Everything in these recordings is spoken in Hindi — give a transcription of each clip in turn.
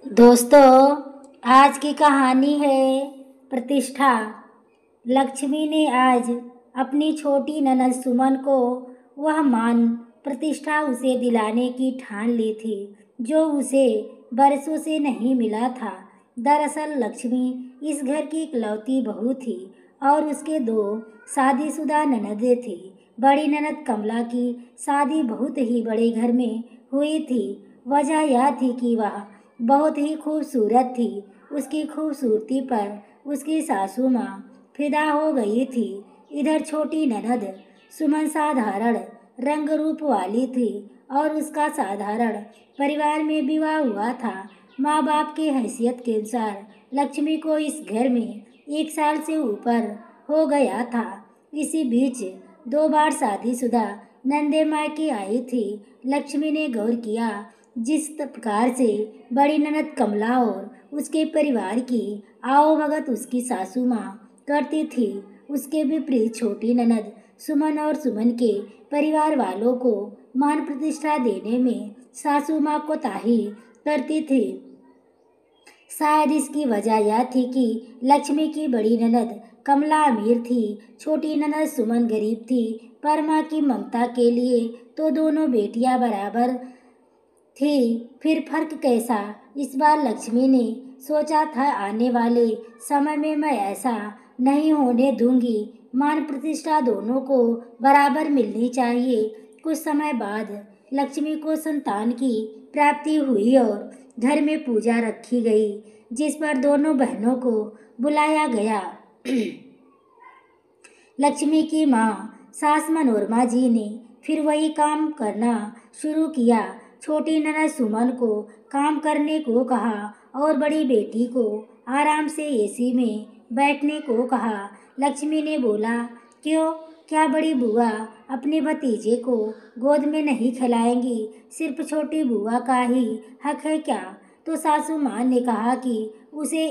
दोस्तों, आज की कहानी है प्रतिष्ठा। लक्ष्मी ने आज अपनी छोटी ननद सुमन को वह मान प्रतिष्ठा उसे दिलाने की ठान ली थी जो उसे बरसों से नहीं मिला था। दरअसल लक्ष्मी इस घर की इकलौती बहू थी और उसके दो शादीशुदा ननदें थी। बड़ी ननद कमला की शादी बहुत ही बड़े घर में हुई थी। वजह यह थी कि वह बहुत ही खूबसूरत थी। उसकी खूबसूरती पर उसकी सासू माँ फिदा हो गई थी। इधर छोटी ननद सुमन साधारण रंग रूप वाली थी और उसका साधारण परिवार में विवाह हुआ था। माँ बाप के हैसियत के अनुसार लक्ष्मी को इस घर में 1 साल से ऊपर हो गया था। इसी बीच 2 बार शादीशुदा नंदे मायके आई थी। लक्ष्मी ने गौर किया जिस प्रकार से बड़ी ननद कमला और उसके परिवार की आवभगत उसकी सासू माँ करती थी, उसके विपरीत छोटी ननद सुमन और सुमन के परिवार वालों को मान प्रतिष्ठा देने में सासू माँ कोताही करती थी। शायद इसकी वजह यह थी कि लक्ष्मी की बड़ी ननद कमला अमीर थी, छोटी ननद सुमन गरीब थी। पर माँ की ममता के लिए तो दोनों बेटियां बराबर थी। फिर फर्क कैसा? इस बार लक्ष्मी ने सोचा था आने वाले समय में मैं ऐसा नहीं होने दूंगी। मान प्रतिष्ठा दोनों को बराबर मिलनी चाहिए। कुछ समय बाद लक्ष्मी को संतान की प्राप्ति हुई और घर में पूजा रखी गई जिस पर दोनों बहनों को बुलाया गया। लक्ष्मी की माँ सास मनोरमा जी ने फिर वही काम करना शुरू किया। छोटी ननद सुमन को काम करने को कहा और बड़ी बेटी को आराम से एसी में बैठने को कहा। लक्ष्मी ने बोला, क्यों, क्या बड़ी बुआ अपने भतीजे को गोद में नहीं खिलाएंगी? सिर्फ छोटी बुआ का ही हक है क्या? तो सासू माँ ने कहा कि उसे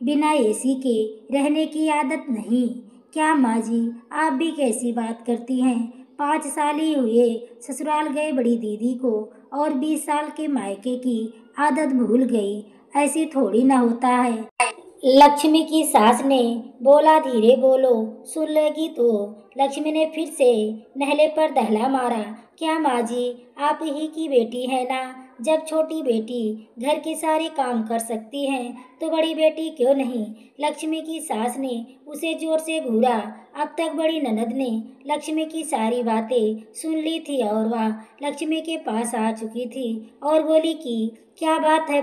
बिना एसी के रहने की आदत नहीं। क्या माँ जी, आप भी कैसी बात करती हैं? 5 साल ही हुए ससुराल गए बड़ी दीदी को और 20 साल के मायके की आदत भूल गई। ऐसी थोड़ी ना होता है। लक्ष्मी की सास ने बोला, धीरे बोलो, सुन लेगी तो। लक्ष्मी ने फिर से नहले पर दहला मारा। क्या माँ जी, आप ही की बेटी है ना? जब छोटी बेटी घर के सारे काम कर सकती है तो बड़ी बेटी क्यों नहीं? लक्ष्मी की सास ने उसे जोर से घूरा। अब तक बड़ी ननद ने लक्ष्मी की सारी बातें सुन ली थी और वह लक्ष्मी के पास आ चुकी थी और बोली कि क्या बात है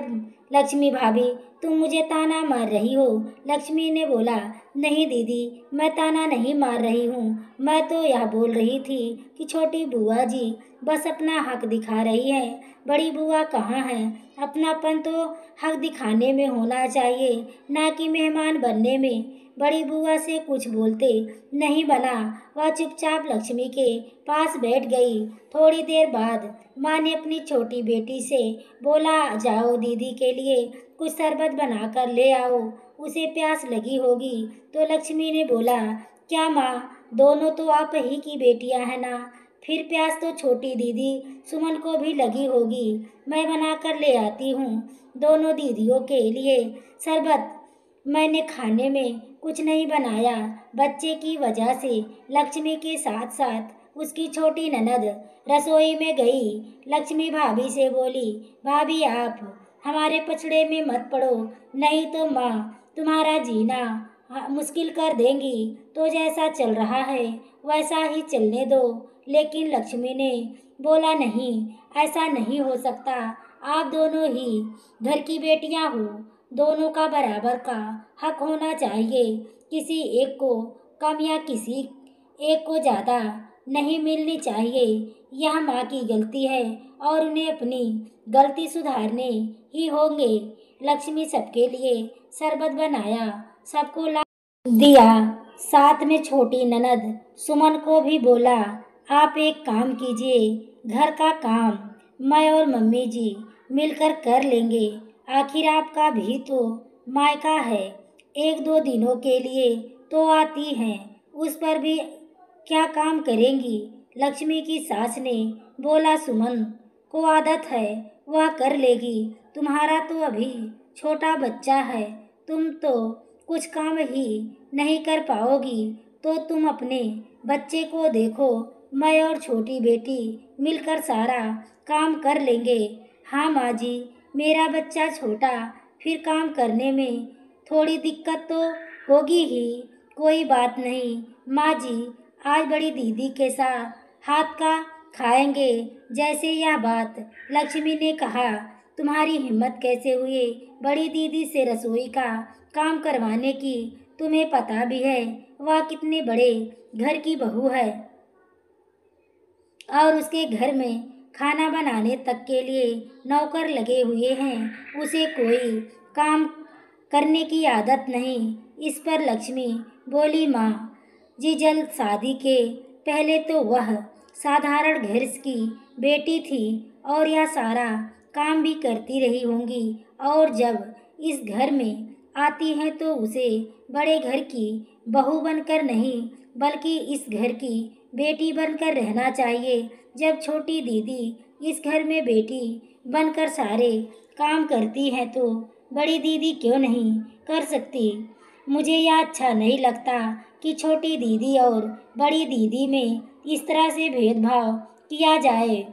लक्ष्मी भाभी, तुम मुझे ताना मार रही हो? लक्ष्मी ने बोला, नहीं दीदी, मैं ताना नहीं मार रही हूँ। मैं तो यह बोल रही थी कि छोटी बुआ जी बस अपना हक दिखा रही है। बड़ी बुआ कहाँ है? अपनापन तो हक दिखाने में होना चाहिए, ना कि मेहमान बनने में। बड़ी बुआ से कुछ बोलते नहीं बना। वह चुपचाप लक्ष्मी के पास बैठ गई। थोड़ी देर बाद माँ ने अपनी छोटी बेटी से बोला, जाओ दीदी के लिए कुछ शरबत बना कर ले आओ, उसे प्यास लगी होगी। तो लक्ष्मी ने बोला, क्या माँ, दोनों तो आप ही की बेटियां हैं ना? फिर प्यास तो छोटी दीदी सुमन को भी लगी होगी, मैं बना कर ले आती हूँ दोनों दीदियों के लिए शरबत। मैंने खाने में कुछ नहीं बनाया। बच्चे की वजह से लक्ष्मी के साथ साथ उसकी छोटी ननद रसोई में गई। लक्ष्मी भाभी से बोली, भाभी आप हमारे पछड़े में मत पड़ो, नहीं तो माँ तुम्हारा जीना मुश्किल कर देंगी। तो जैसा चल रहा है वैसा ही चलने दो। लेकिन लक्ष्मी ने बोला, नहीं, ऐसा नहीं हो सकता। आप दोनों ही घर की बेटियां हो, दोनों का बराबर का हक होना चाहिए। किसी एक को कम या किसी एक को ज़्यादा नहीं मिलनी चाहिए। यह माँ की गलती है और उन्हें अपनी गलती सुधारने ही होंगे। लक्ष्मी सबके लिए शरबत बनाया, सबको ला दिया। साथ में छोटी ननद सुमन को भी बोला, आप एक काम कीजिए, घर का काम मैं और मम्मी जी मिलकर कर लेंगे। आखिर आपका भी तो मायका है, 1-2 दिनों के लिए तो आती हैं, उस पर भी क्या काम करेंगी? लक्ष्मी की सास ने बोला, सुमन को आदत है, वह कर लेगी। तुम्हारा तो अभी छोटा बच्चा है, तुम तो कुछ काम ही नहीं कर पाओगी, तो तुम अपने बच्चे को देखो, मैं और छोटी बेटी मिलकर सारा काम कर लेंगे। हाँ माँ जी, मेरा बच्चा छोटा, फिर काम करने में थोड़ी दिक्कत तो होगी ही। कोई बात नहीं माँ जी, आज बड़ी दीदी के साथ हाथ का खाएंगे। जैसे यह बात लक्ष्मी ने कहा, तुम्हारी हिम्मत कैसे हुई बड़ी दीदी से रसोई का काम करवाने की? तुम्हें पता भी है वह कितने बड़े घर की बहू है और उसके घर में खाना बनाने तक के लिए नौकर लगे हुए हैं, उसे कोई काम करने की आदत नहीं। इस पर लक्ष्मी बोली, माँ जी जल्द शादी के पहले तो वह साधारण घर की बेटी थी और यह सारा काम भी करती रही होंगी, और जब इस घर में आती हैं तो उसे बड़े घर की बहू बनकर नहीं बल्कि इस घर की बेटी बनकर रहना चाहिए। जब छोटी दीदी इस घर में बेटी बनकर सारे काम करती है तो बड़ी दीदी क्यों नहीं कर सकती? मुझे यह अच्छा नहीं लगता कि छोटी दीदी और बड़ी दीदी में इस तरह से भेदभाव किया जाए।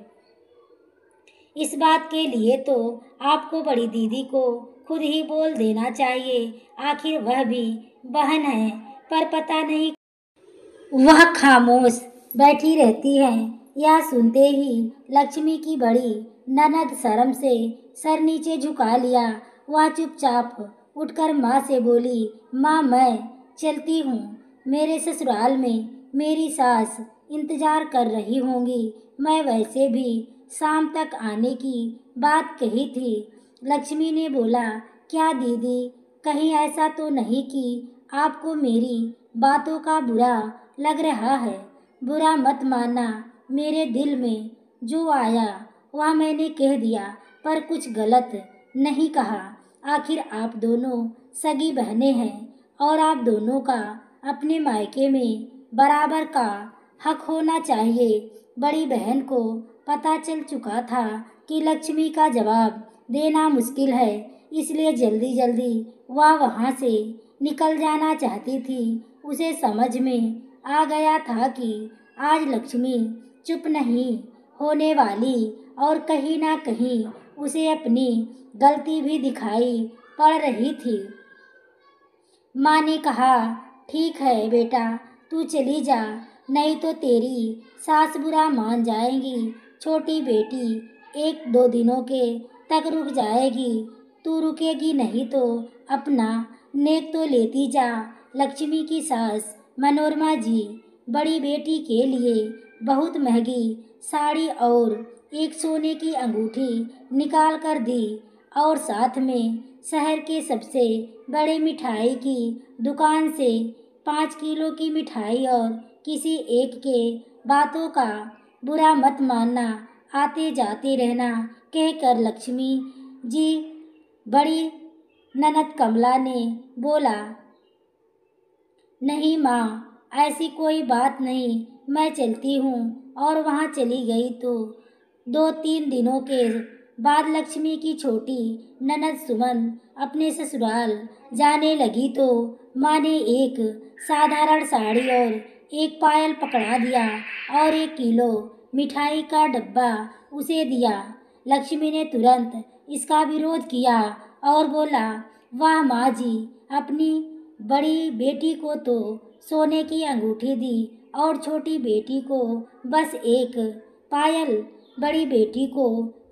इस बात के लिए तो आपको बड़ी दीदी को खुद ही बोल देना चाहिए, आखिर वह भी बहन है। पर पता नहीं वह खामोश बैठी रहती है। यह सुनते ही लक्ष्मी की बड़ी ननद शर्म से सर नीचे झुका लिया। वह चुपचाप उठकर माँ से बोली, माँ मैं चलती हूँ, मेरे ससुराल में मेरी सास इंतजार कर रही होंगी। मैं वैसे भी शाम तक आने की बात कही थी। लक्ष्मी ने बोला, क्या दीदी, कहीं ऐसा तो नहीं कि आपको मेरी बातों का बुरा लग रहा है? बुरा मत मानना, मेरे दिल में जो आया वह मैंने कह दिया, पर कुछ गलत नहीं कहा। आखिर आप दोनों सगी बहनें हैं और आप दोनों का अपने मायके में बराबर का हक होना चाहिए। बड़ी बहन को पता चल चुका था कि लक्ष्मी का जवाब देना मुश्किल है, इसलिए जल्दी जल्दी वह वहाँ से निकल जाना चाहती थी। उसे समझ में आ गया था कि आज लक्ष्मी चुप नहीं होने वाली और कहीं ना कहीं उसे अपनी गलती भी दिखाई पड़ रही थी। माँ ने कहा, ठीक है बेटा, तू चली जा, नहीं तो तेरी सास बुरा मान जाएगी। छोटी बेटी 1-2 दिनों के तक रुक जाएगी, तू रुकेगी नहीं तो अपना नेक तो लेती जा। लक्ष्मी की सास मनोरमा जी बड़ी बेटी के लिए बहुत महंगी साड़ी और एक सोने की अंगूठी निकाल कर दी और साथ में शहर के सबसे बड़े मिठाई की दुकान से 5 किलो की मिठाई और किसी एक के बातों का बुरा मत मानना, आते जाते रहना कहकर लक्ष्मी जी बड़ी ननद कमला ने बोला, नहीं माँ, ऐसी कोई बात नहीं, मैं चलती हूँ। और वहाँ चली गई तो 2-3 दिनों के बाद लक्ष्मी की छोटी ननद सुमन अपने ससुराल जाने लगी तो माँ ने एक साधारण साड़ी और एक पायल पकड़ा दिया और 1 किलो मिठाई का डब्बा उसे दिया। लक्ष्मी ने तुरंत इसका विरोध किया और बोला, वाह माँ जी, अपनी बड़ी बेटी को तो सोने की अंगूठी दी और छोटी बेटी को बस एक पायल, बड़ी बेटी को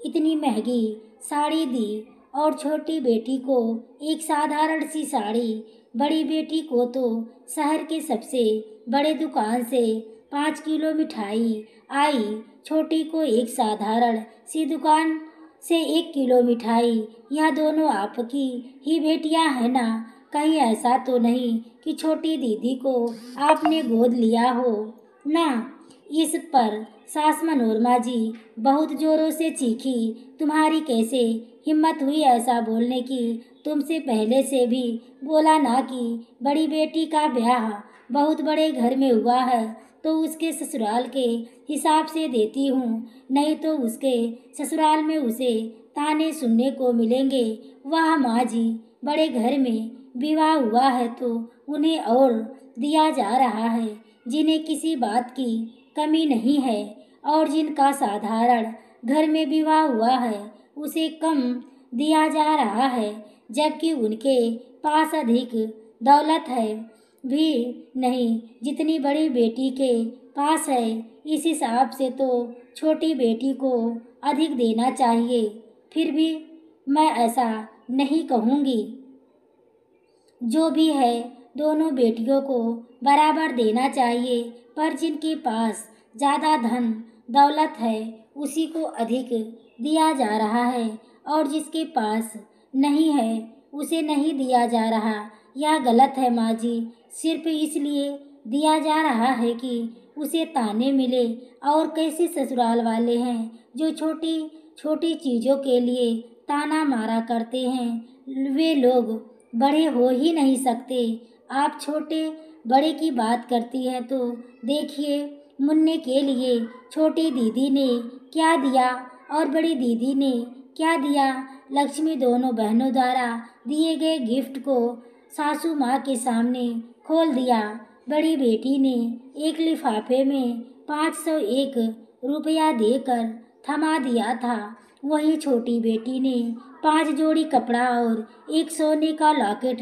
इतनी महंगी साड़ी दी और छोटी बेटी को एक साधारण सी साड़ी। बड़ी बेटी को तो शहर के सबसे बड़े दुकान से 5 किलो मिठाई आई, छोटी को एक साधारण सी दुकान से 1 किलो मिठाई। यह दोनों आपकी ही बेटियां हैं ना? कहीं ऐसा तो नहीं कि छोटी दीदी को आपने गोद लिया हो ना? इस पर सास मनोरमा जी बहुत जोरों से चीखी, तुम्हारी कैसे हिम्मत हुई ऐसा बोलने की? तुमसे पहले से भी बोला ना कि बड़ी बेटी का ब्याह बहुत बड़े घर में हुआ है तो उसके ससुराल के हिसाब से देती हूँ, नहीं तो उसके ससुराल में उसे ताने सुनने को मिलेंगे। वाह माँ जी, बड़े घर में विवाह हुआ है तो उन्हें और दिया जा रहा है, जिन्हें किसी बात की कमी नहीं है, और जिनका साधारण घर में विवाह हुआ है उसे कम दिया जा रहा है, जबकि उनके पास अधिक दौलत है भी नहीं जितनी बड़ी बेटी के पास है। इस हिसाब से तो छोटी बेटी को अधिक देना चाहिए। फिर भी मैं ऐसा नहीं कहूँगी। जो भी है दोनों बेटियों को बराबर देना चाहिए, पर जिनके पास ज़्यादा धन दौलत है उसी को अधिक दिया जा रहा है, और जिसके पास नहीं है उसे नहीं दिया जा रहा। यह गलत है माँ जी। सिर्फ इसलिए दिया जा रहा है कि उसे ताने मिले। और कैसे ससुराल वाले हैं जो छोटी छोटी चीज़ों के लिए ताना मारा करते हैं। वे लोग बड़े हो ही नहीं सकते। आप छोटे बड़े की बात करती हैं तो देखिए, मुन्ने के लिए छोटी दीदी ने क्या दिया और बड़ी दीदी ने क्या दिया। लक्ष्मी दोनों बहनों द्वारा दिए गए गिफ्ट को सासू माँ के सामने खोल दिया। बड़ी बेटी ने एक लिफाफे में 501 रुपया देकर थमा दिया था। वहीं छोटी बेटी ने 5 जोड़ी कपड़ा और एक सोने का लॉकेट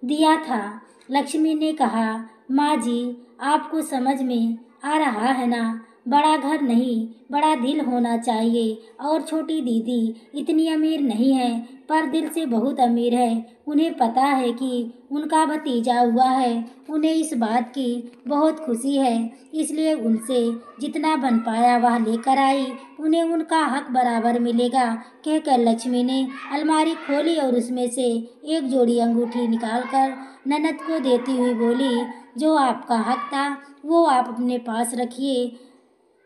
दिया था। लक्ष्मी ने कहा, माँ जी, आपको समझ में आ रहा है ना, बड़ा घर नहीं बड़ा दिल होना चाहिए। और छोटी दीदी इतनी अमीर नहीं है, पर दिल से बहुत अमीर है। उन्हें पता है कि उनका भतीजा हुआ है। उन्हें इस बात की बहुत खुशी है, इसलिए उनसे जितना बन पाया वह लेकर आई। उन्हें उनका हक बराबर मिलेगा, कहकर लक्ष्मी ने अलमारी खोली और उसमें से एक जोड़ी अंगूठी निकालकर ननद को देती हुई बोली, जो आपका हक था वो आप अपने पास रखिए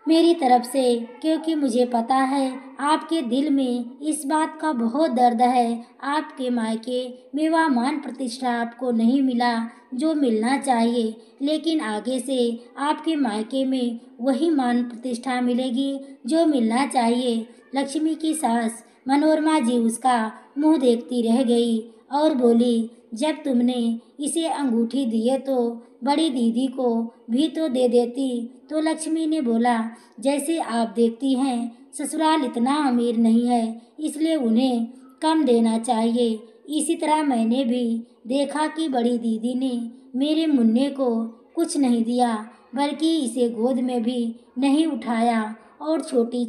मेरी तरफ से, क्योंकि मुझे पता है आपके दिल में इस बात का बहुत दर्द है। आपके मायके में वह मान प्रतिष्ठा आपको नहीं मिला जो मिलना चाहिए, लेकिन आगे से आपके मायके में वही मान प्रतिष्ठा मिलेगी जो मिलना चाहिए। लक्ष्मी की सास मनोरमा जी उसका मुंह देखती रह गई और बोली, जब तुमने इसे अंगूठी दिए तो बड़ी दीदी को भी तो दे देती। तो लक्ष्मी ने बोला, जैसे आप देखती हैं ससुराल इतना अमीर नहीं है, इसलिए उन्हें कम देना चाहिए। इसी तरह मैंने भी देखा कि बड़ी दीदी ने मेरे मुन्ने को कुछ नहीं दिया, बल्कि इसे गोद में भी नहीं उठाया। और छोटी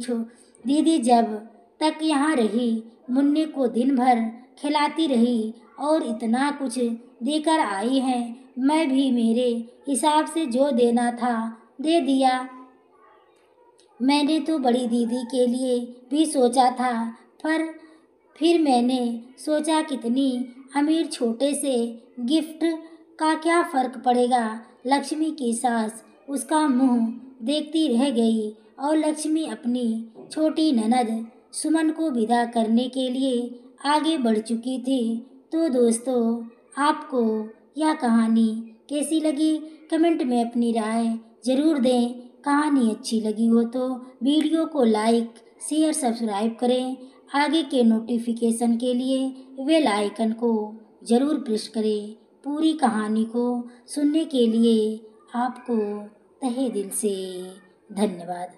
दीदी जब तक यहाँ रही मुन्ने को दिन भर खिलाती रही और इतना कुछ देकर आई है। मैं भी मेरे हिसाब से जो देना था दे दिया। मैंने तो बड़ी दीदी के लिए भी सोचा था, पर फिर मैंने सोचा कितनी अमीर छोटे से गिफ्ट का क्या फ़र्क पड़ेगा। लक्ष्मी की सास उसका मुंह देखती रह गई और लक्ष्मी अपनी छोटी ननद सुमन को विदा करने के लिए आगे बढ़ चुकी थी। तो दोस्तों, आपको यह कहानी कैसी लगी कमेंट में अपनी राय ज़रूर दें। कहानी अच्छी लगी हो तो वीडियो को लाइक शेयर सब्सक्राइब करें। आगे के नोटिफिकेशन के लिए बेल आइकन को ज़रूर प्रेस करें। पूरी कहानी को सुनने के लिए आपको तहे दिल से धन्यवाद।